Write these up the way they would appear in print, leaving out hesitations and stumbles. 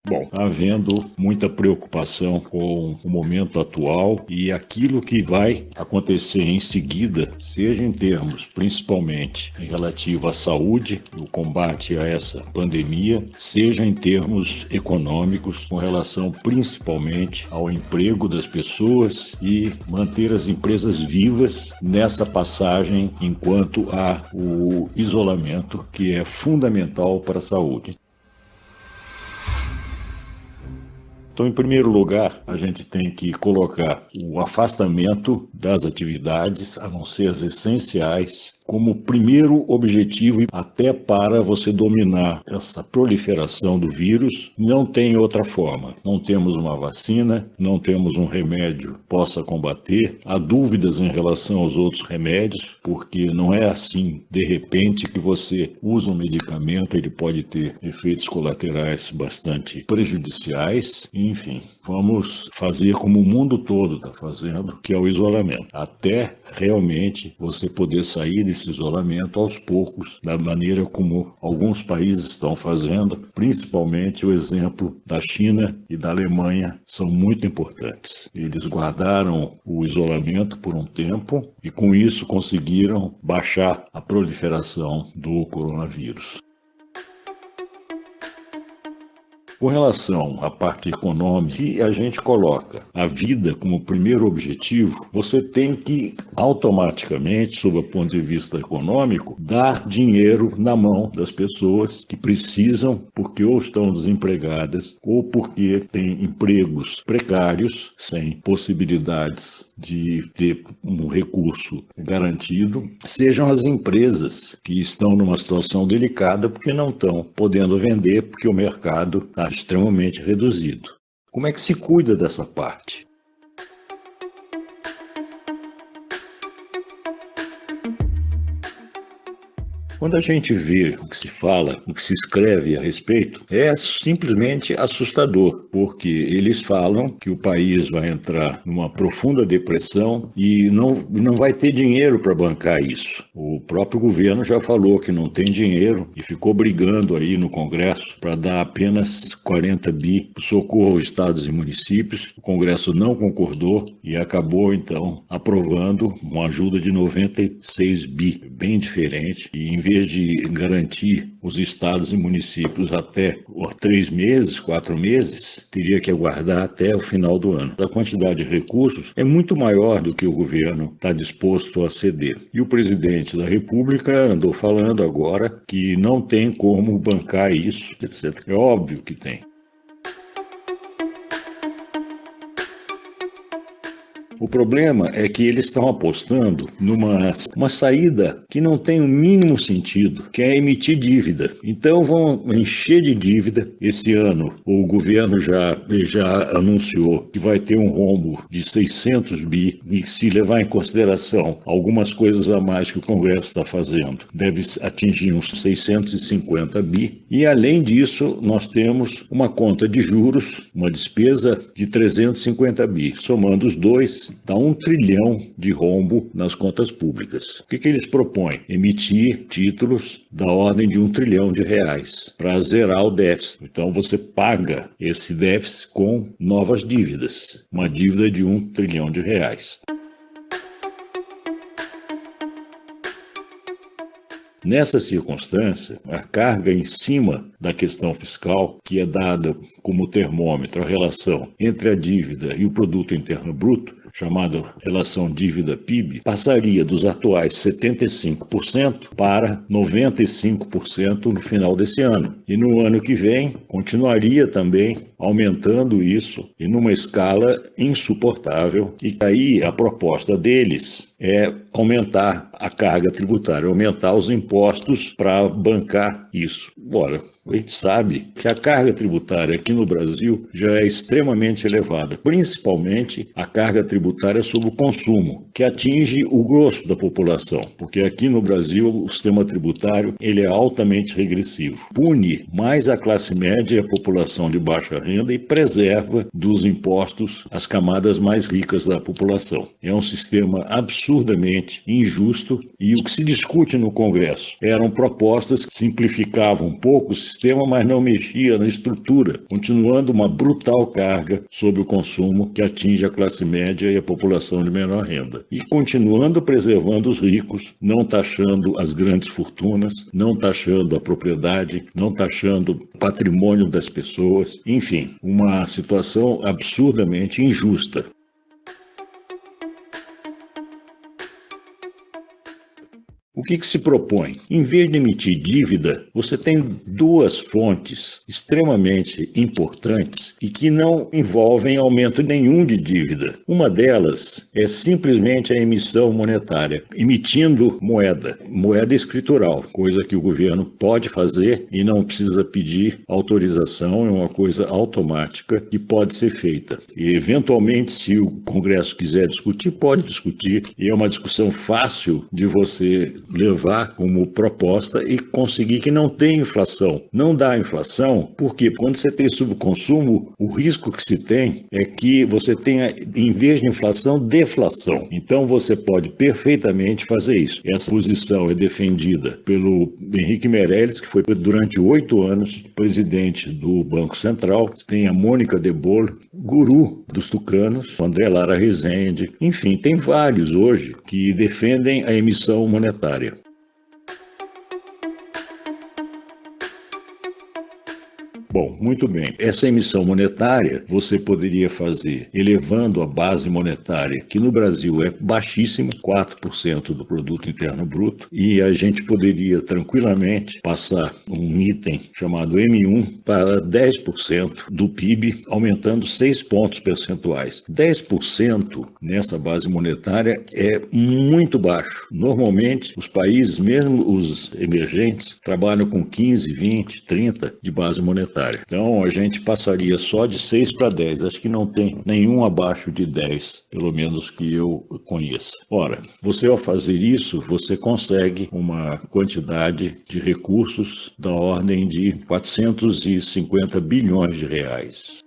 Bom, está havendo muita preocupação com o momento atual e aquilo que vai acontecer em seguida, seja em termos principalmente em relativo à saúde, o combate a essa pandemia, seja em termos econômicos, com relação principalmente ao emprego das pessoas e manter as empresas vivas nessa passagem enquanto há o isolamento, que é fundamental para a saúde. Então, em primeiro lugar, a gente tem que colocar o afastamento das atividades, a não ser as essenciais, como primeiro objetivo, até para você dominar essa proliferação do vírus. Não tem outra forma. Não temos uma vacina, não temos um remédio que possa combater. Há dúvidas em relação aos outros remédios, porque não é assim, de repente, que você usa um medicamento, ele pode ter efeitos colaterais bastante prejudiciais. Enfim, vamos fazer como o mundo todo está fazendo, que é o isolamento, até realmente você poder sair desse isolamento aos poucos, da maneira como alguns países estão fazendo, principalmente o exemplo da China e da Alemanha são muito importantes. Eles guardaram o isolamento por um tempo e com isso conseguiram baixar a proliferação do coronavírus. Com relação à parte econômica, se a gente coloca a vida como primeiro objetivo, você tem que automaticamente, sob o ponto de vista econômico, dar dinheiro na mão das pessoas que precisam, porque ou estão desempregadas ou porque têm empregos precários, sem possibilidades de ter um recurso garantido, sejam as empresas que estão numa situação delicada porque não estão podendo vender, porque o mercado está extremamente reduzido. Como é que se cuida dessa parte? Quando a gente vê o que se fala, o que se escreve a respeito, é simplesmente assustador, porque eles falam que o país vai entrar numa profunda depressão e não vai ter dinheiro para bancar isso. O próprio governo já falou que não tem dinheiro e ficou brigando aí no Congresso para dar apenas 40 bi para socorro aos estados e municípios. O Congresso não concordou e acabou, então, aprovando uma ajuda de 96 bi, bem diferente, e em vez de garantir os estados e municípios até 3 meses, 4 meses, teria que aguardar até o final do ano. A quantidade de recursos é muito maior do que o governo está disposto a ceder. E o presidente da República andou falando agora que não tem como bancar isso, etc. É óbvio que tem. O problema é que eles estão apostando numa saída que não tem o mínimo sentido, que é emitir dívida. Então vão encher de dívida. Esse ano o governo já anunciou que vai ter um rombo de 600 bi e se levar em consideração algumas coisas a mais que o Congresso está fazendo, deve atingir uns 650 bi. E além disso, nós temos uma conta de juros, uma despesa de 350 bi. Somando os dois, dá 1 trilhão de rombo nas contas públicas. O que eles propõem? Emitir títulos da ordem de 1 trilhão de reais para zerar o déficit. Então você paga esse déficit com novas dívidas, uma dívida de 1 trilhão de reais. Nessa circunstância, a carga em cima da questão fiscal, que é dada como termômetro a relação entre a dívida e o produto interno bruto, chamada relação dívida-PIB, passaria dos atuais 75% para 95% no final desse ano. E no ano que vem, continuaria também aumentando isso e numa escala insuportável. E aí a proposta deles é aumentar a carga tributária, aumentar os impostos para bancar isso. Ora, a gente sabe que a carga tributária aqui no Brasil já é extremamente elevada, principalmente a carga tributária sobre o consumo, que atinge o grosso da população, porque aqui no Brasil o sistema tributário ele é altamente regressivo. Pune mais a classe média e a população de baixa renda e preserva dos impostos as camadas mais ricas da população. É um sistema absurdamente injusto previsto, e o que se discute no Congresso eram propostas que simplificavam um pouco o sistema, mas não mexia na estrutura, continuando uma brutal carga sobre o consumo que atinge a classe média e a população de menor renda. E continuando preservando os ricos, não taxando as grandes fortunas, não taxando a propriedade, não taxando o patrimônio das pessoas, enfim, uma situação absurdamente injusta. O que se propõe? Em vez de emitir dívida, você tem duas fontes extremamente importantes e que não envolvem aumento nenhum de dívida. Uma delas é simplesmente a emissão monetária, emitindo moeda escritural, coisa que o governo pode fazer e não precisa pedir autorização, é uma coisa automática que pode ser feita. E, eventualmente, se o Congresso quiser discutir, pode discutir, e é uma discussão fácil de você levar como proposta e conseguir que não tenha inflação. Não dá inflação porque quando você tem subconsumo, o risco que se tem é que você tenha, em vez de inflação, deflação. Então você pode perfeitamente fazer isso. Essa posição é defendida pelo Henrique Meirelles, que foi durante 8 anos presidente do Banco Central. Tem a Mônica de Boer, guru dos tucanos, o André Lara Rezende. Enfim, tem vários hoje que defendem a emissão monetária. Bom, muito bem. Essa emissão monetária você poderia fazer elevando a base monetária, que no Brasil é baixíssima, 4% do produto interno bruto, e a gente poderia tranquilamente passar um item chamado M1 para 10% do PIB, aumentando 6 pontos percentuais. 10% nessa base monetária é muito baixo. Normalmente, os países, mesmo os emergentes, trabalham com 15, 20, 30 de base monetária. Então, a gente passaria só de 6 para 10. Acho que não tem nenhum abaixo de 10, pelo menos que eu conheça. Ora, você ao fazer isso, você consegue uma quantidade de recursos da ordem de 450 bilhões de reais.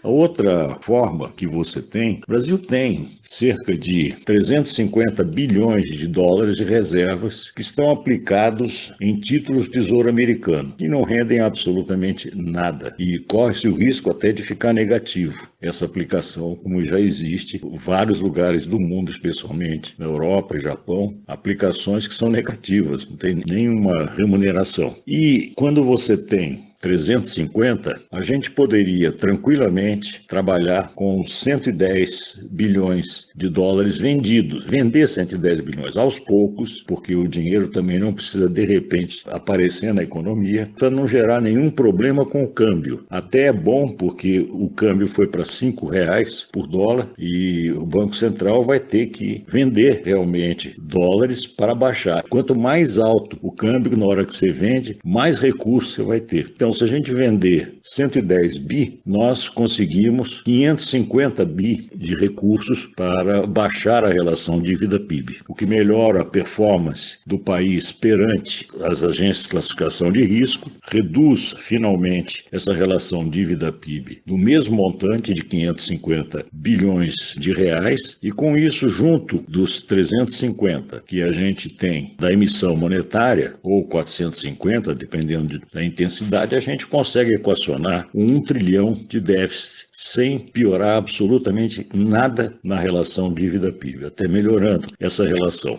A outra forma que você tem, o Brasil tem cerca de 350 bilhões de dólares de reservas que estão aplicados em títulos de tesouro americano, que não rendem absolutamente nada e corre-se o risco até de ficar negativo. Essa aplicação, como já existe em vários lugares do mundo, especialmente na Europa e Japão, aplicações que são negativas, não tem nenhuma remuneração. E quando você tem 350, a gente poderia tranquilamente trabalhar com 110 bilhões de dólares vendidos, vender 110 bilhões aos poucos, porque o dinheiro também não precisa de repente aparecer na economia, para não gerar nenhum problema com o câmbio. Até é bom porque o câmbio foi para R$5 por dólar e o Banco Central vai ter que vender realmente dólares para baixar. Quanto mais alto o câmbio na hora que você vende, mais recursos você vai ter. Então, se a gente vender 110 bi, nós conseguimos 550 bi de recursos para baixar a relação dívida-PIB, o que melhora a performance do país perante as agências de classificação de risco, reduz finalmente essa relação dívida-PIB do mesmo montante de 550 bilhões de reais, e com isso, junto dos 350 que a gente tem da emissão monetária, ou 450, dependendo da intensidade, a gente consegue equacionar 1 trilhão de déficit sem piorar absolutamente nada na relação dívida-PIB, até melhorando essa relação.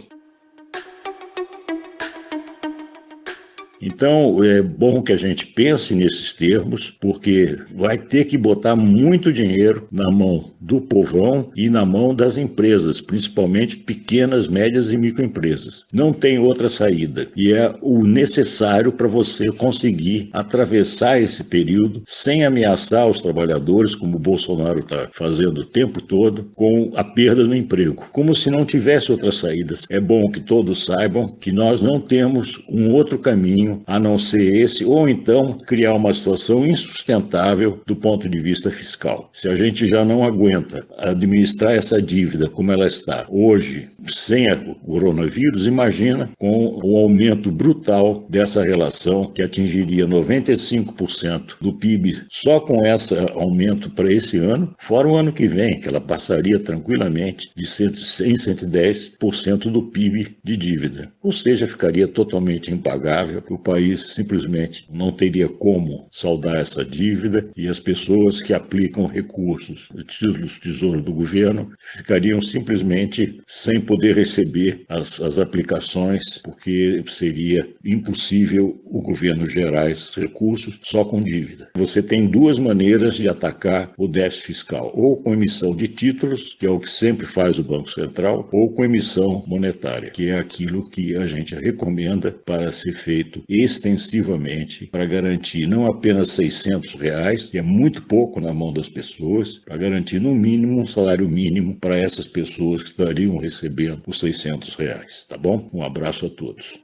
Então, é bom que a gente pense nesses termos, porque vai ter que botar muito dinheiro na mão do povão e na mão das empresas, principalmente pequenas, médias e microempresas. Não tem outra saída, e é o necessário para você conseguir atravessar esse período sem ameaçar os trabalhadores, como o Bolsonaro está fazendo o tempo todo, com a perda do emprego, como se não tivesse outras saídas. É bom que todos saibam que nós não temos um outro caminho caminho a não ser esse, ou então criar uma situação insustentável do ponto de vista fiscal. Se a gente já não aguenta administrar essa dívida como ela está hoje, sem o coronavírus, imagina com o aumento brutal dessa relação que atingiria 95% do PIB só com esse aumento para esse ano, fora o ano que vem, que ela passaria tranquilamente de 110% do PIB de dívida. Ou seja, ficaria totalmente impagável, o país simplesmente não teria como saldar essa dívida e as pessoas que aplicam recursos, títulos do Tesouro do governo, ficariam simplesmente sem poder receber as aplicações, porque seria impossível o governo gerar esses recursos só com dívida. Você tem duas maneiras de atacar o déficit fiscal, ou com emissão de títulos, que é o que sempre faz o Banco Central, ou com emissão monetária, que é aquilo que a gente recomenda para ser feito extensivamente para garantir não apenas R$600, que é muito pouco na mão das pessoas, para garantir no mínimo um salário mínimo para essas pessoas que estariam recebendo os R$600, tá bom? Um abraço a todos.